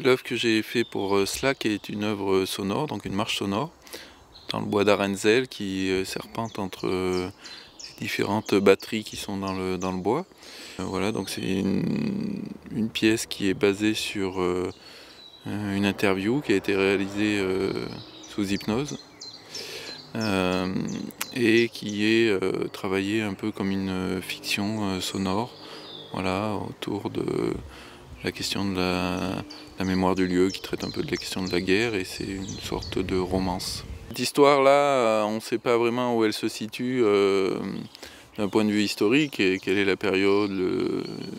L'œuvre que j'ai fait pour Slack est une œuvre sonore, donc une marche sonore, dans le bois d'Arenzel qui serpente entre les différentes batteries qui sont dans le bois. Voilà, donc c'est une pièce qui est basée sur une interview qui a été réalisée sous hypnose et qui est travaillée un peu comme une fiction sonore, voilà, autour de la question de la mémoire du lieu, qui traite un peu de la question de la guerre, et c'est une sorte de romance. Cette histoire-là, on ne sait pas vraiment où elle se situe d'un point de vue historique, et quelle est la période.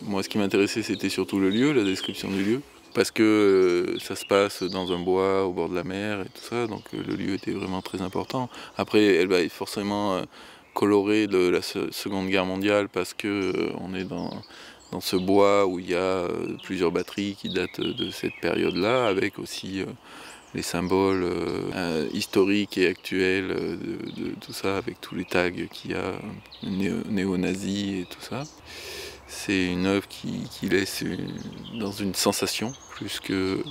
Moi, ce qui m'intéressait, c'était surtout le lieu, la description du lieu, parce que ça se passe dans un bois au bord de la mer et tout ça, donc le lieu était vraiment très important. Après, elle va forcément colorée de la Seconde Guerre mondiale, parce que on est dans ce bois où il y a plusieurs batteries qui datent de cette période-là, avec aussi les symboles historiques et actuels de tout ça, avec tous les tags qu'il y a, néo-nazis et tout ça. C'est une œuvre qui laisse dans une sensation, plus que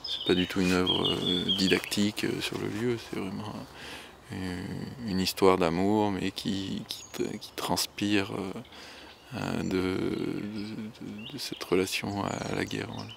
c'est pas du tout une œuvre didactique sur le lieu, c'est vraiment une histoire d'amour, mais qui transpire de cette relation à la guerre. Voilà.